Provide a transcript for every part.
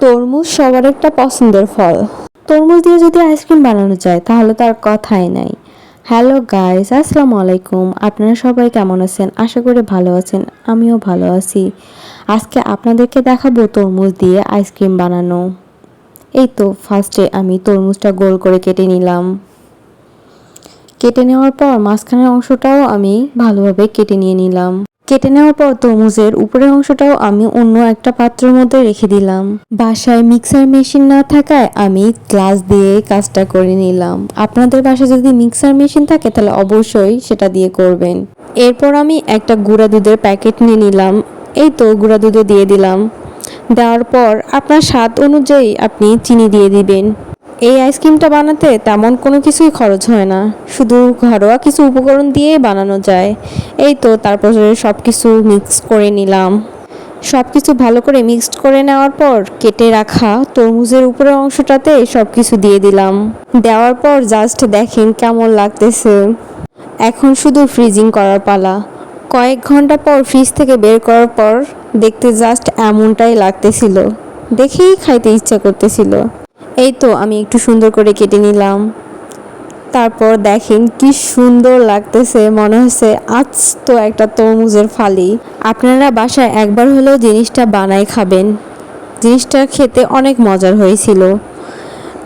তরমুজ সবার একটা পছন্দের ফল। তরমুজ দিয়ে যদি আইসক্রিম বানানো যায় তাহলে তার কথাই নাই। হ্যালো গাইস, আসসালামু আলাইকুম। আপনারা সবাই কেমন আছেন? আশা করি ভালো আছেন। আমিও ভালো আছি। আজকে আপনাদেরকে দেখাবো তরমুজ দিয়ে আইসক্রিম বানানো। এই তো ফার্স্টে আমি তরমুজটা গোল করে কেটে নিলাম। কেটে নেওয়ার পর মাঝখানের অংশটাও আমি ভালোভাবে কেটে নিলাম। কেটে নেওয়ার পর তরমুজের উপরের অংশটাও আমি অন্য একটা পাত্রের মধ্যে রেখে দিলাম। বাসায় মিক্সার মেশিন না থাকায় আমি গ্লাস দিয়ে কাজটা করে নিলাম। আপনাদের বাসায় যদি মিক্সার মেশিন থাকে তাহলে অবশ্যই সেটা দিয়ে করবেন। এরপর আমি একটা গুঁড়া দুধের প্যাকেট নিয়ে নিলাম। এই তো গুঁড়া দুধও দিয়ে দিলাম। দেওয়ার পর আপনার স্বাদ অনুযায়ী আপনি চিনি দিয়ে দিবেন। এই আইসক্রিমটা বানাতে তেমন কোনো কিছুই খরচ হয় না, শুধু ঘরোয়া কিছু উপকরণ দিয়ে বানানো যায়। এই তো তারপরে সব কিছু মিক্স করে নিলাম। সব কিছু ভালো করে মিক্সড করে নেওয়ার পর কেটে রাখা তরমুজের উপরের অংশটাতে সব কিছু দিয়ে দিলাম। দেওয়ার পর জাস্ট দেখেন কেমন লাগতেছে। এখন শুধু ফ্রিজিং করার পালা। কয়েক ঘন্টা পর ফ্রিজ থেকে বের করার পর দেখতে জাস্ট এমনটাই লাগতেছিল, দেখেই খাইতে ইচ্ছা করতেছিল। এই তো আমি একটু সুন্দর করে কেটে নিলাম। তারপর দেখেন কি সুন্দর লাগতেছে, মনে হচ্ছে আজ তো একটা তরমুজের ফালি। আপনারা বাসায় একবার হলেও জিনিসটা বানাই খাবেন। জিনিসটা খেতে অনেক মজার হয়েছিল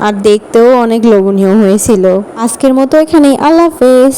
আর দেখতেও অনেক লোভনীয় হয়েছিল। আজকের মতো এখানেই, আল্লাহ হাফেজ।